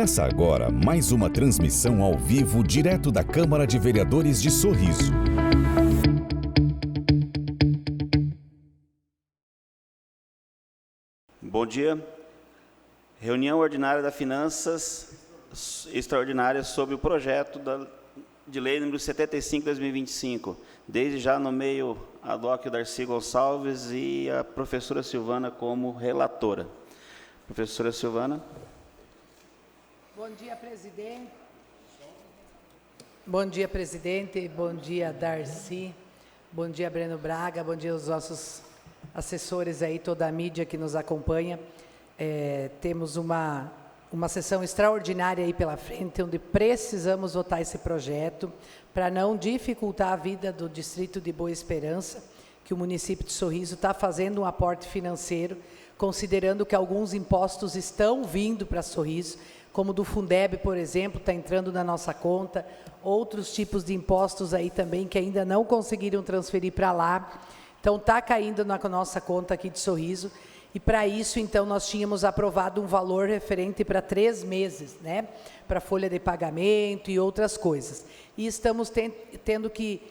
Começa agora mais uma transmissão ao vivo direto da Câmara de Vereadores de Sorriso. Bom dia. Reunião ordinária da Finanças extraordinária sobre o projeto de lei número 75/2025. Desde já nomeio a Doc Darcy Gonçalves e a professora Silvana como relatora. Professora Silvana. Bom dia, presidente. Bom dia, presidente. Bom dia, Darcy. Bom dia, Breno Braga. Bom dia aos nossos assessores aí, toda a mídia que nos acompanha. Temos uma sessão extraordinária aí pela frente, onde precisamos votar esse projeto para não dificultar a vida do distrito de Boa Esperança, que o município de Sorriso está fazendo um aporte financeiro, considerando que alguns impostos estão vindo para Sorriso, como do Fundeb, por exemplo, está entrando na nossa conta, outros tipos de impostos aí também que ainda não conseguiram transferir para lá, então está caindo na nossa conta aqui de Sorriso, e para isso, então, nós tínhamos aprovado um valor referente para 3 meses, né, para folha de pagamento e outras coisas, e estamos tendo que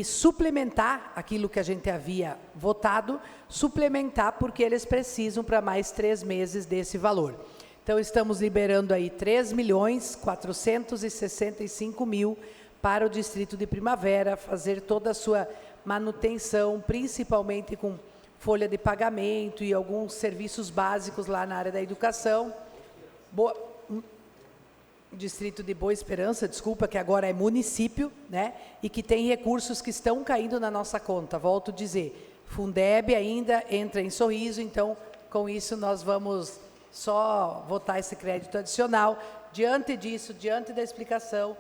suplementar aquilo que a gente havia votado, suplementar porque eles precisam para mais 3 meses desse valor. Então, estamos liberando aí 3.465.000 para o Distrito de Primavera, fazer toda a sua manutenção, principalmente com folha de pagamento e alguns serviços básicos lá na área da educação. Distrito de Boa Esperança, desculpa, que agora é município, né? E que tem recursos que estão caindo na nossa conta. Volto a dizer, Fundeb ainda entra em Sorriso, então, com isso, nós vamos só votar esse crédito adicional. Diante disso, diante da explicação,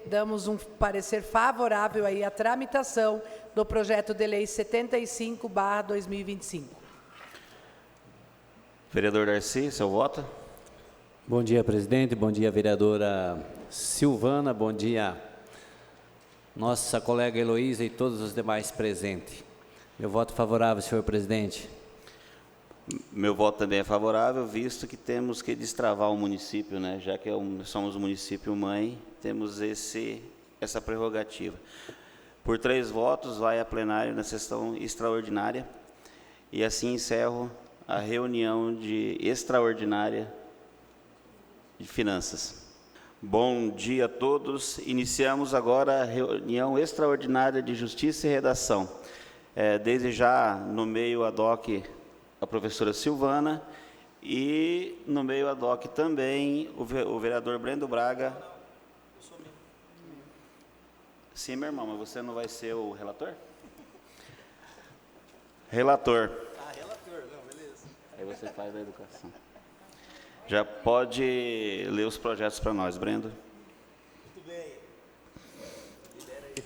damos um parecer favorável aí à tramitação do projeto de lei 75/2025. Vereador Darcy, seu voto? Bom dia, presidente. Bom dia, vereadora Silvana. Bom dia, nossa colega Heloísa e todos os demais presentes. Meu voto favorável, senhor presidente. Meu voto também é favorável, visto que temos que destravar o município, né? Já que somos o município mãe, temos essa prerrogativa. Por 3 votos, vai a plenário na sessão extraordinária, e assim encerro a reunião extraordinária de Finanças. Bom dia a todos. Iniciamos agora a reunião extraordinária de Justiça e Redação. Desde já nomeio a Doc a professora Silvana e nomeio a Doc também o vereador Breno Braga. Sim, meu irmão, mas você não vai ser o relator? Relator. Relator, não, beleza. Aí você faz a educação. Já pode ler os projetos para nós, Brendo. Muito bem. Libera aí.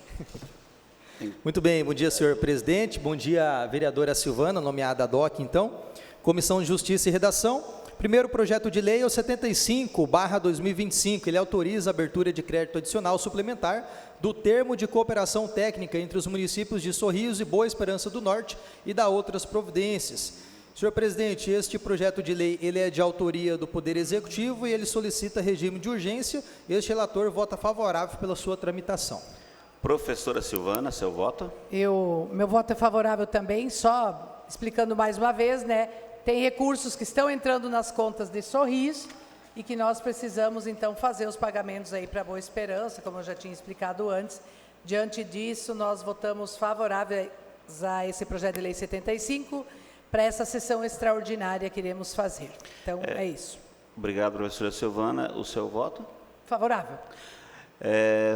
Muito bem, bom dia, senhor presidente. Bom dia, vereadora Silvana, nomeada DOC, então. Comissão de Justiça e Redação. Primeiro projeto de lei é o 75/2025. Ele autoriza a abertura de crédito adicional suplementar do termo de cooperação técnica entre os municípios de Sorriso e Boa Esperança do Norte e da outras providências. Senhor presidente, este projeto de lei ele é de autoria do Poder Executivo e ele solicita regime de urgência. Este relator vota favorável pela sua tramitação. Professora Silvana, seu voto? Meu voto é favorável também, só explicando mais uma vez, né? Tem recursos que estão entrando nas contas de Sorriso e que nós precisamos, então, fazer os pagamentos aí para Boa Esperança, como eu já tinha explicado antes. Diante disso, nós votamos favoráveis a esse projeto de lei 75, para essa sessão extraordinária que iremos fazer. Então, é isso. Obrigado, professora Silvana. O seu voto? Favorável.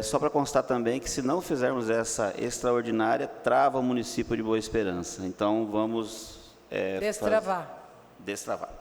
Só para constar também que, se não fizermos essa extraordinária, trava o município de Boa Esperança. Então, vamos... Destravar.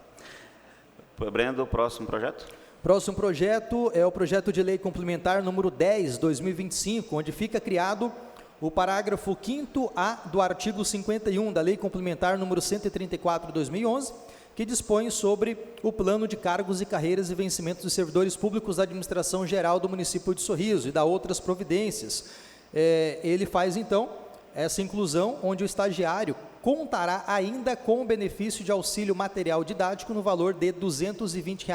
Brendo, próximo projeto? Próximo projeto é o projeto de lei complementar número 10/2025, onde fica criado o parágrafo 5º-A do artigo 51 da Lei Complementar número 134/2011, que dispõe sobre o plano de cargos e carreiras e vencimentos dos servidores públicos da administração geral do município de Sorriso e da outras providências. Ele faz, então, essa inclusão onde o estagiário contará ainda com o benefício de auxílio material didático no valor de R$ 220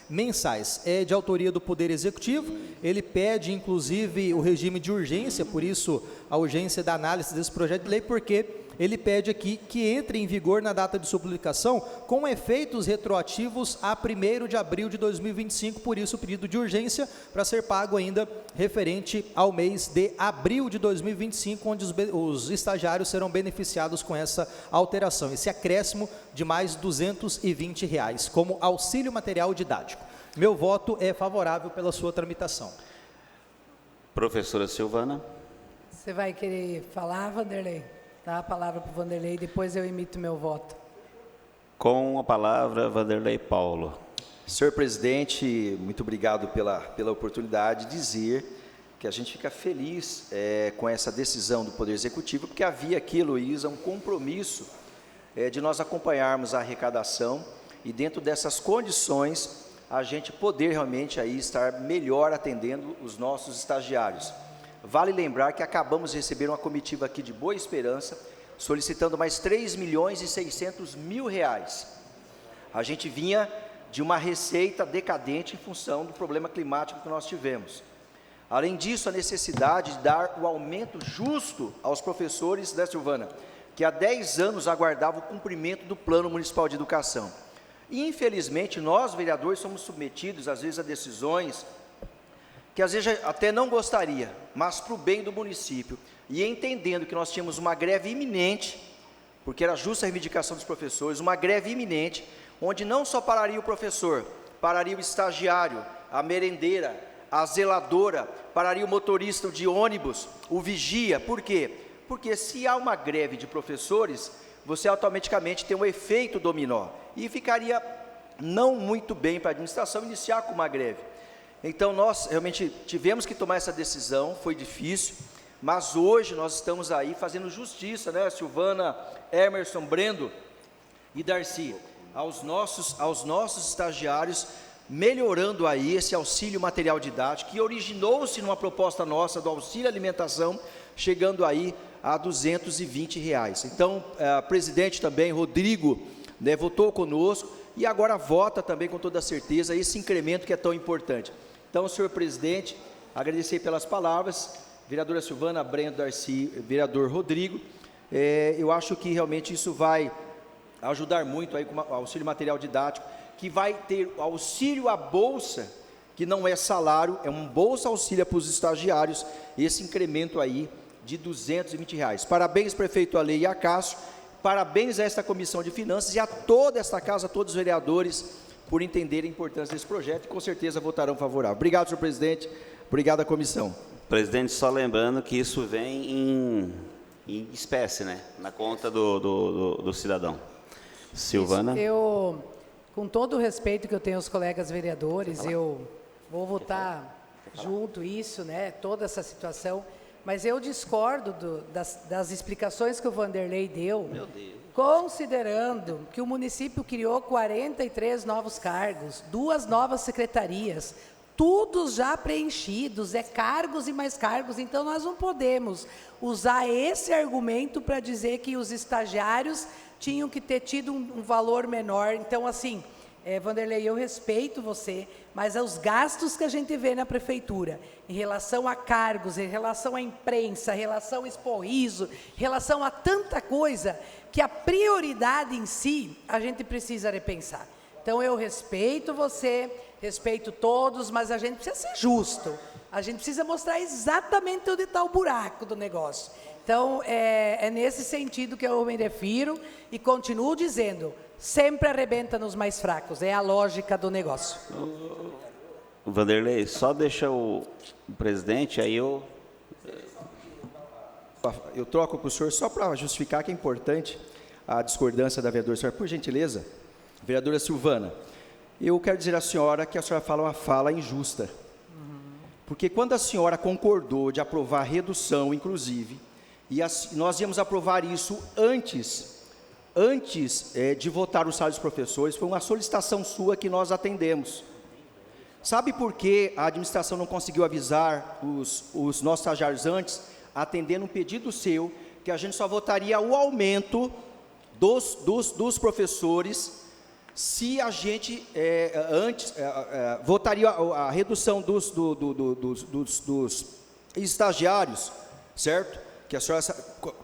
mensais. É de autoria do Poder Executivo, ele pede inclusive o regime de urgência, por isso a urgência da análise desse projeto de lei, porque ele pede aqui que entre em vigor na data de sua publicação com efeitos retroativos a 1º de abril de 2025, por isso o pedido de urgência para ser pago ainda referente ao mês de abril de 2025, onde os estagiários serão beneficiados com essa alteração, esse acréscimo de mais R$ 220 como auxílio material didático. Meu voto é favorável pela sua tramitação. Professora Silvana. Você vai querer falar, Vanderlei? Dá a palavra para o Vanderlei, depois eu emito meu voto. Com a palavra, Vanderlei Paulo. Senhor presidente, muito obrigado pela oportunidade de dizer que a gente fica feliz com essa decisão do Poder Executivo, porque havia aqui, Heloísa, um compromisso de nós acompanharmos a arrecadação e dentro dessas condições a gente poder realmente aí estar melhor atendendo os nossos estagiários. Vale lembrar que acabamos de receber uma comitiva aqui de Boa Esperança, solicitando mais R$ 3.600.000. A gente vinha de uma receita decadente em função do problema climático que nós tivemos. Além disso, a necessidade de dar o aumento justo aos professores, né, Silvana, que há 10 anos aguardavam o cumprimento do Plano Municipal de Educação. E, infelizmente, nós, vereadores, somos submetidos, às vezes, a decisões que às vezes até não gostaria, mas para o bem do município, e entendendo que nós tínhamos uma greve iminente, porque era justa a reivindicação dos professores, uma greve iminente, onde não só pararia o professor, pararia o estagiário, a merendeira, a zeladora, pararia o motorista de ônibus, o vigia. Por quê? Porque se há uma greve de professores, você automaticamente tem um efeito dominó, e ficaria não muito bem para a administração iniciar com uma greve. Então, nós realmente tivemos que tomar essa decisão, foi difícil, mas hoje nós estamos aí fazendo justiça, né, Silvana, Emerson, Brendo e Darcy, aos nossos estagiários, melhorando aí esse auxílio material didático, que originou-se numa proposta nossa do auxílio alimentação, chegando aí a R$ 220. Então, o presidente também, Rodrigo, né, votou conosco e agora vota também com toda certeza esse incremento que é tão importante. Então, senhor presidente, agradecer pelas palavras, vereadora Silvana, Breno, Darcy, vereador Rodrigo, eu acho que realmente isso vai ajudar muito aí com o auxílio material didático, que vai ter auxílio à bolsa, que não é salário, é um bolsa auxílio para os estagiários, esse incremento aí de R$ 220. Parabéns, prefeito Ale e a Cássio, parabéns a esta comissão de finanças e a toda esta casa, a todos os vereadores, por entenderem a importância desse projeto e com certeza votarão favorável. Obrigado, senhor presidente, obrigado à comissão. Presidente, só lembrando que isso vem em espécie, né, na conta do cidadão. Silvana. Eu, com todo o respeito que eu tenho aos colegas vereadores, eu vou votar junto isso, né, toda essa situação, mas eu discordo das explicações que o Vanderlei deu, considerando que o município criou 43 novos cargos, 2 novas secretarias, todos já preenchidos, cargos e mais cargos, então nós não podemos usar esse argumento para dizer que os estagiários tinham que ter tido um valor menor. Então, assim, Vanderlei, eu respeito você, mas os gastos que a gente vê na prefeitura, em relação a cargos, em relação à imprensa, em relação ao esporriso, em relação a tanta coisa, que a prioridade em si, a gente precisa repensar. Então, eu respeito você, respeito todos, mas a gente precisa ser justo. A gente precisa mostrar exatamente onde está o buraco do negócio. Então, é nesse sentido que eu me refiro e continuo dizendo, sempre arrebenta nos mais fracos, é a lógica do negócio. Vanderlei, só deixa o presidente, aí eu troco com o senhor só para justificar que é importante a discordância da vereadora. Senhora, por gentileza, vereadora Silvana, eu quero dizer à senhora que a senhora fala uma fala injusta. Porque quando a senhora concordou de aprovar a redução, inclusive, e nós íamos aprovar isso antes de votar o salário dos professores, foi uma solicitação sua que nós atendemos. Sabe por que a administração não conseguiu avisar os nossos estagiários antes, atendendo um pedido seu, que a gente só votaria o aumento dos professores, se a gente votaria a redução dos estagiários, certo? Que a senhora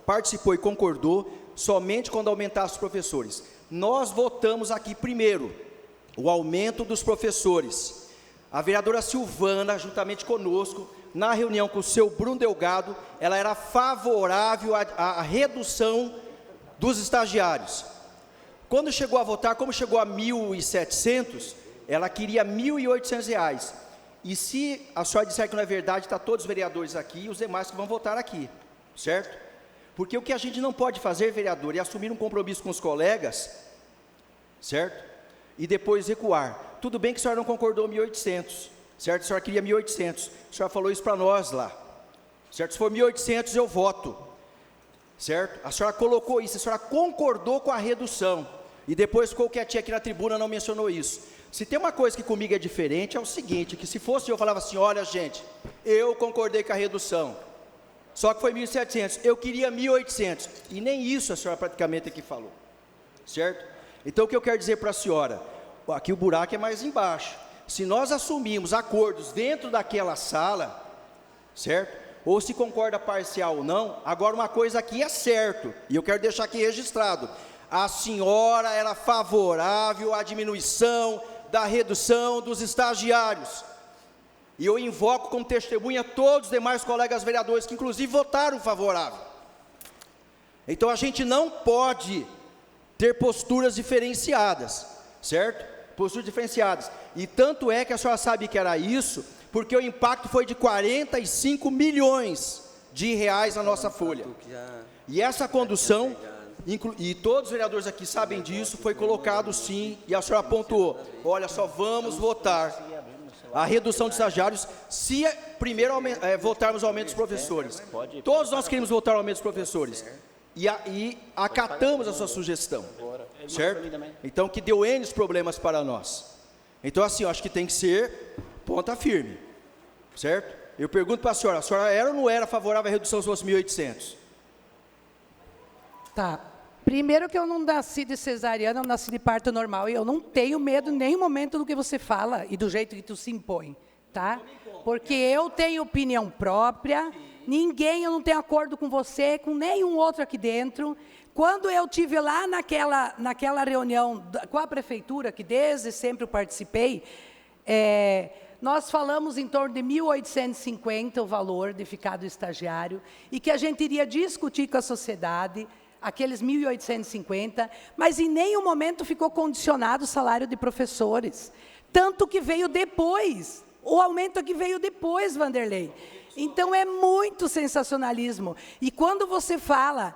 participou e concordou, somente quando aumentasse os professores. Nós votamos aqui primeiro o aumento dos professores. A vereadora Silvana, juntamente conosco, na reunião com o seu Bruno Delgado, ela era favorável à redução dos estagiários. Quando chegou a votar, como chegou a 1.700, ela queria R$ 1.800. E se a senhora disser que não é verdade, está todos os vereadores aqui e os demais que vão votar aqui, certo? Porque o que a gente não pode fazer, vereador, é assumir um compromisso com os colegas, certo? E depois recuar. Tudo bem que a senhora não concordou 1.800, certo? A senhora queria 1.800, a senhora falou isso para nós lá, certo? Se for 1.800 eu voto, certo? A senhora colocou isso, a senhora concordou com a redução, e depois ficou quietinha aqui na tribuna, não mencionou isso. Se tem uma coisa que comigo é diferente, é o seguinte, que se fosse eu falava assim, olha gente, eu concordei com a redução, só que foi 1.700, eu queria 1.800, e nem isso a senhora praticamente aqui falou, certo? Então o que eu quero dizer para a senhora, aqui o buraco é mais embaixo, se nós assumirmos acordos dentro daquela sala, certo? Ou se concorda parcial ou não, agora uma coisa aqui é certo, e eu quero deixar aqui registrado, a senhora era favorável à diminuição da redução dos estagiários, e eu invoco como testemunha todos os demais colegas vereadores, que inclusive votaram favorável. Então a gente não pode ter posturas diferenciadas, certo? Posturas diferenciadas, e tanto é que a senhora sabe que era isso, porque o impacto foi de 45 milhões de reais na nossa folha, e essa condução, e todos os vereadores aqui sabem disso, foi colocado sim, e a senhora pontuou, olha, só vamos votar a redução de estagiários, se primeiro votarmos o aumento dos professores. Todos nós queremos votar o aumento dos professores, e acatamos a sua sugestão, certo? Então, que deu N problemas para nós. Então, assim, eu acho que tem que ser ponta firme, certo? Eu pergunto para a senhora era ou não era favorável à redução se fosse 1.800? Tá. Primeiro que eu não nasci de cesariana, eu nasci de parto normal, e eu não tenho medo em nenhum momento do que você fala e do jeito que tu se impõe, tá? Porque eu tenho opinião própria, eu não tenho acordo com você, com nenhum outro aqui dentro. Quando eu tive lá naquela reunião com a prefeitura, que desde sempre eu participei, nós falamos em torno de 1.850 o valor de ficar do estagiário, e que a gente iria discutir com a sociedade, aqueles 1.850, mas em nenhum momento ficou condicionado o salário de professores. Tanto que veio depois, o aumento aqui veio depois, Vanderlei. Então, é muito sensacionalismo. E quando você fala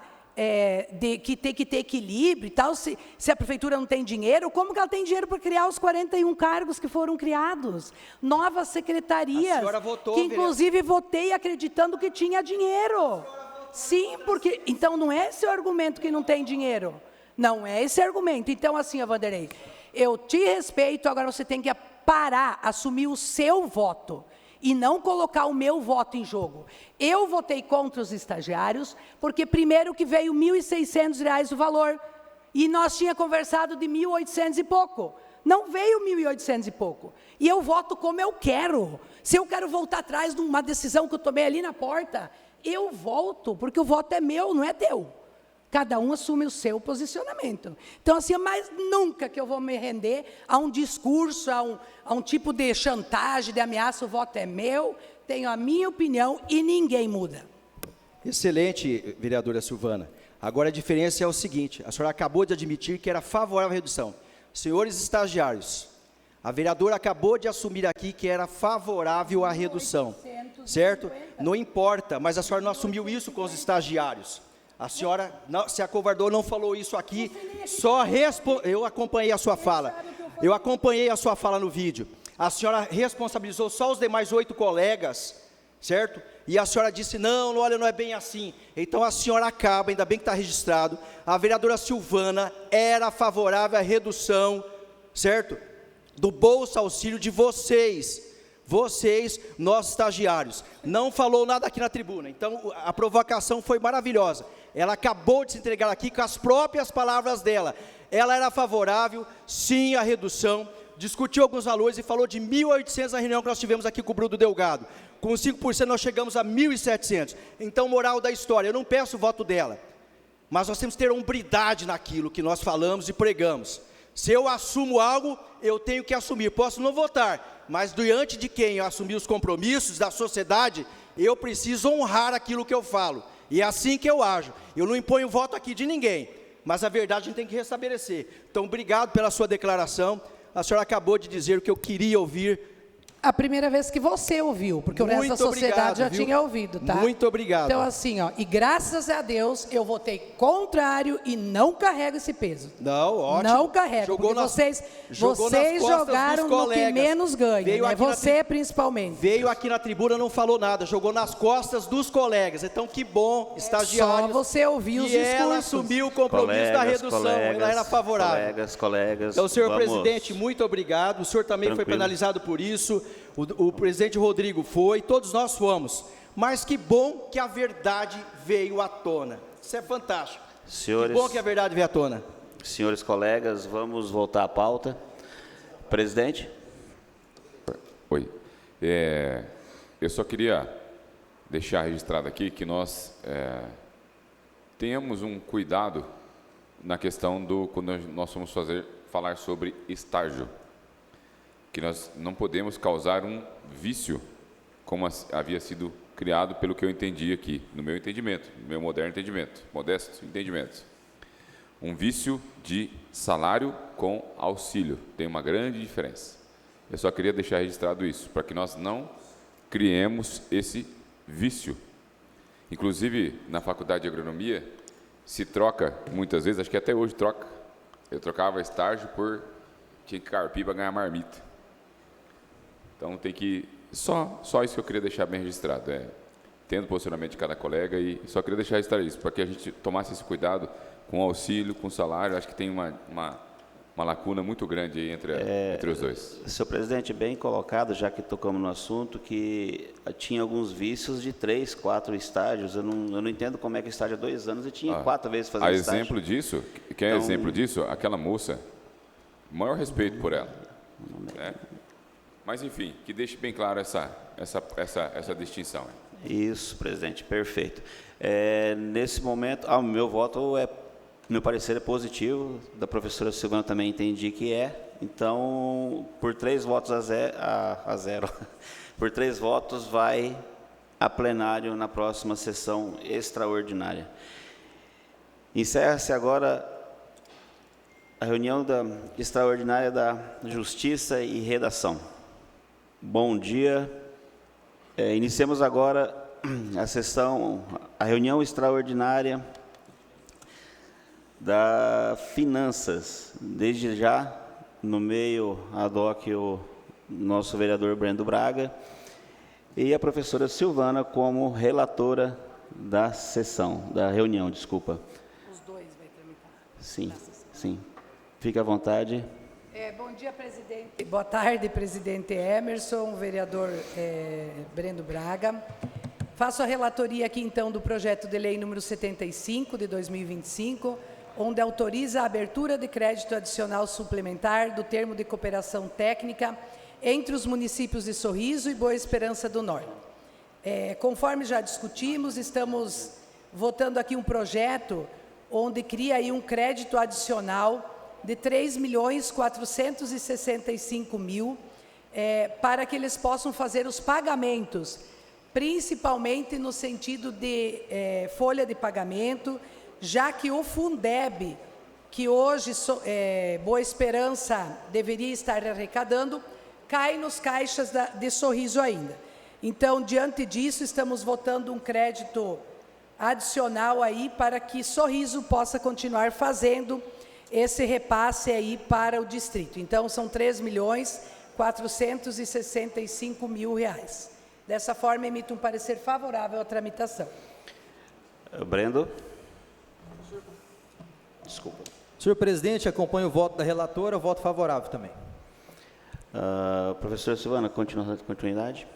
que tem que ter equilíbrio e tal, se a prefeitura não tem dinheiro, como que ela tem dinheiro para criar os 41 cargos que foram criados? Novas secretarias, a senhora votou, que inclusive votei acreditando que tinha dinheiro. Sim, porque, então não é esse o argumento que não tem dinheiro, não é esse argumento. Então assim, Vanderlei, eu te respeito, agora você tem que parar, assumir o seu voto, e não colocar o meu voto em jogo. Eu votei contra os estagiários, porque primeiro que veio R$ 1.600 o valor, e nós tínhamos conversado de 1.800 e pouco, não veio 1.800 e pouco, e eu voto como eu quero. Se eu quero voltar atrás de uma decisão que eu tomei ali na porta, eu volto, porque o voto é meu, não é teu. Cada um assume o seu posicionamento. Então, assim, mas nunca que eu vou me render a um discurso, a um tipo de chantagem, de ameaça. O voto é meu, tenho a minha opinião e ninguém muda. Excelente, vereadora Silvana. Agora, a diferença é o seguinte, a senhora acabou de admitir que era favorável à redução. Senhores estagiários, a vereadora acabou de assumir aqui que era favorável à redução, certo? Não importa, mas a senhora não assumiu isso com os estagiários. A senhora se acovardou, não falou isso aqui, eu acompanhei a sua fala. Eu acompanhei a sua fala no vídeo. A senhora responsabilizou só os demais 8 colegas, certo? E a senhora disse, não, olha, não é bem assim. Então a senhora acaba, ainda bem que está registrado, a vereadora Silvana era favorável à redução, certo? Do Bolsa Auxílio de vocês. vocês, nossos estagiários. Não falou nada aqui na tribuna, então a provocação foi maravilhosa. Ela acabou de se entregar aqui com as próprias palavras dela. Ela era favorável, sim, à redução, discutiu alguns valores e falou de 1.800 na reunião que nós tivemos aqui com o Bruno Delgado. Com 5% nós chegamos a 1.700. Então, moral da história, eu não peço o voto dela, mas nós temos que ter hombridade naquilo que nós falamos e pregamos. Se eu assumo algo, eu tenho que assumir. Posso não votar, mas diante de quem eu assumi os compromissos da sociedade, eu preciso honrar aquilo que eu falo. E é assim que eu ajo. Eu não imponho voto aqui de ninguém, mas a verdade a gente tem que restabelecer. Então, obrigado pela sua declaração. A senhora acabou de dizer o que eu queria ouvir. A primeira vez que você ouviu, porque o resto da sociedade já tinha ouvido, tá? Muito obrigado. Então, assim, ó, e graças a Deus, eu votei contrário e não carrego esse peso. Não, ótimo. Não carrego, porque vocês jogaram no que menos ganha, né? Você principalmente. Veio aqui na tribuna, não falou nada, jogou nas costas dos colegas. Então, que bom, estagiários. Só você ouviu os discursos. E ela assumiu o compromisso da redução, ela era favorável. Colegas. Então, senhor presidente, muito obrigado. O senhor também foi penalizado por isso. O presidente Rodrigo foi, todos nós fomos, mas que bom que a verdade veio à tona, isso é fantástico. Senhores, que bom que a verdade veio à tona. Senhores colegas, vamos voltar à pauta. Presidente? Oi, eu só queria deixar registrado aqui que nós tenhamos um cuidado na questão quando nós vamos falar sobre estágio, que nós não podemos causar um vício, como havia sido criado pelo que eu entendi aqui, no meu entendimento, no meu moderno entendimento, modesto entendimento. Um vício de salário com auxílio, tem uma grande diferença. Eu só queria deixar registrado isso, para que nós não criemos esse vício. Inclusive, na faculdade de agronomia, se troca, muitas vezes, acho que até hoje troca, eu trocava estágio por tinha que carpir para ganhar marmita. Então, tem que... Só isso que eu queria deixar bem registrado. Tendo o posicionamento de cada colega e só queria deixar registrado isso, para que a gente tomasse esse cuidado com o auxílio, com o salário. Acho que tem uma lacuna muito grande aí entre os dois. Senhor presidente, bem colocado, já que tocamos no assunto, que tinha alguns vícios de 3, 4 estágios. Eu não entendo como é que estágio há 2 anos e tinha 4 vezes fazendo estágio. Exemplo disso, quer então, exemplo disso? Aquela moça, maior respeito por ela. Né? Mas, enfim, que deixe bem claro essa distinção. Isso, presidente, perfeito. Nesse momento, meu voto meu parecer é positivo, da professora Silvana também entendi que é. Então, por 3 votos a zero, por 3 votos vai a plenário na próxima sessão extraordinária. Encerra-se agora a reunião extraordinária da Justiça e Redação. Bom dia. Iniciamos agora a reunião extraordinária da Finanças. Desde já, no meio, ad hoc, o nosso vereador Breno Braga e a professora Silvana como relatora da reunião, desculpa. Os dois vai tramitar. Sim. Fique à vontade. Bom dia, presidente. Boa tarde, presidente Emerson, vereador Breno Braga. Faço a relatoria aqui, então, do projeto de lei número 75, de 2025, onde autoriza a abertura de crédito adicional suplementar do termo de cooperação técnica entre os municípios de Sorriso e Boa Esperança do Norte. Conforme já discutimos, estamos votando aqui um projeto onde cria aí um crédito adicional de 3.465.000 para que eles possam fazer os pagamentos, principalmente no sentido de folha de pagamento, já que o Fundeb, que hoje Boa Esperança deveria estar arrecadando, cai nos caixas de Sorriso ainda. Então, diante disso, estamos votando um crédito adicional aí para que Sorriso possa continuar fazendo esse repasse aí para o distrito. Então, são 3.465.000 reais. Dessa forma, emito um parecer favorável à tramitação. Brendo. Desculpa. Senhor presidente, acompanho o voto da relatora, voto favorável também. Professora Silvana, continuidade?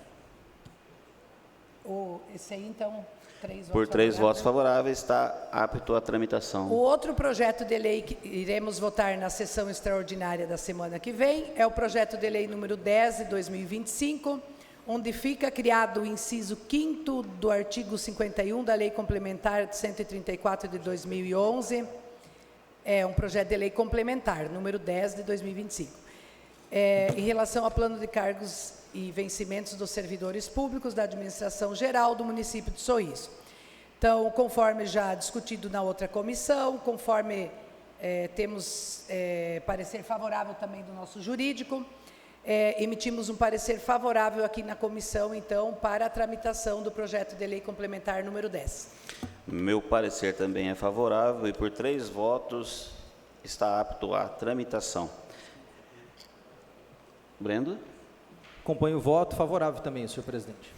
Esse aí, então, 3 votos Por 3 votos favoráveis. favoráveis, está apto à tramitação. O outro projeto de lei que iremos votar na sessão extraordinária da semana que vem é o projeto de lei número 10 de 2025, onde fica criado o inciso 5º do artigo 51 da Lei Complementar 134 de 2011. É um projeto de lei complementar, número 10 de 2025. Em relação ao plano de cargos e vencimentos dos servidores públicos da administração geral do município de Sorriso. Então, conforme já discutido na outra comissão, conforme temos parecer favorável também do nosso jurídico, emitimos um parecer favorável aqui na comissão, então, para a tramitação do projeto de lei complementar número 10. Meu parecer também é favorável e por 3 votos está apto à tramitação. Brendo? Acompanho o voto favorável também, senhor presidente.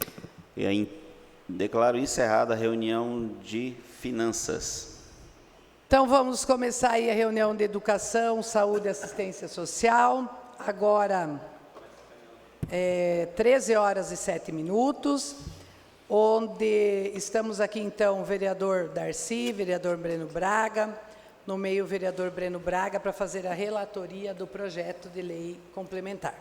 E aí, declaro encerrada a reunião de finanças. Então, vamos começar aí a reunião de educação, saúde e assistência social. Agora, 13h07, onde estamos aqui, então, o vereador Darcy, vereador Breno Braga, no meio o vereador Breno Braga, para fazer a relatoria do projeto de lei complementar.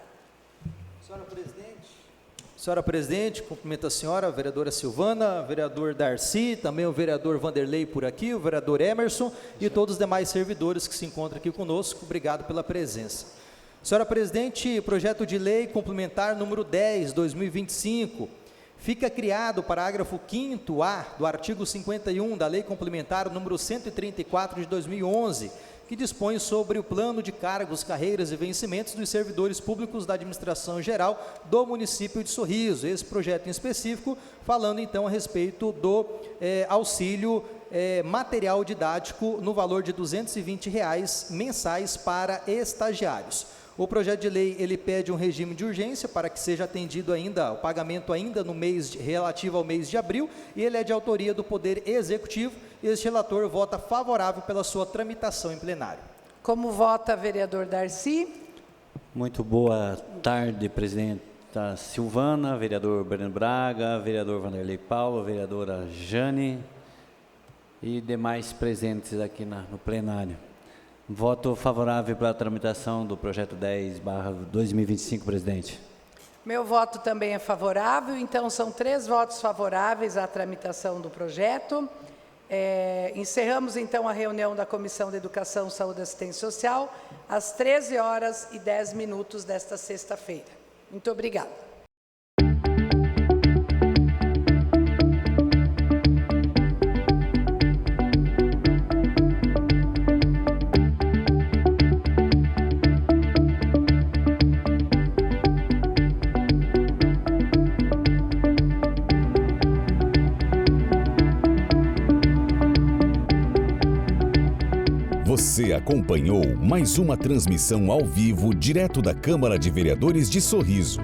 Senhora Presidente, cumprimento a senhora, a vereadora Silvana, vereador Darcy, também o vereador Vanderlei por aqui, o vereador Emerson e todos os demais servidores que se encontram aqui conosco. Obrigado pela presença. Senhora Presidente, projeto de lei complementar número 10, 2025. Fica criado o parágrafo 5º-A do artigo 51 da Lei Complementar número 134 de 2011, que dispõe sobre o plano de cargos, carreiras e vencimentos dos servidores públicos da administração geral do município de Sorriso. Esse projeto em específico, falando então a respeito do auxílio material didático no valor de R$ 220 mensais para estagiários. O projeto de lei, ele pede um regime de urgência para que seja atendido ainda, o pagamento ainda no mês, relativo ao mês de abril, e ele é de autoria do Poder Executivo, e este relator vota favorável pela sua tramitação em plenário. Como vota vereador Darcy? Muito boa tarde, presidenta Silvana, vereador Breno Braga, vereador Vanderlei Paulo, vereadora Jane e demais presentes aqui no plenário. Voto favorável pela tramitação do projeto 10/2025, presidente. Meu voto também é favorável, então são 3 votos favoráveis à tramitação do projeto. Encerramos então a reunião da Comissão de Educação, Saúde e Assistência Social às 13h10 desta sexta-feira. Muito obrigada. Você acompanhou mais uma transmissão ao vivo direto da Câmara de Vereadores de Sorriso.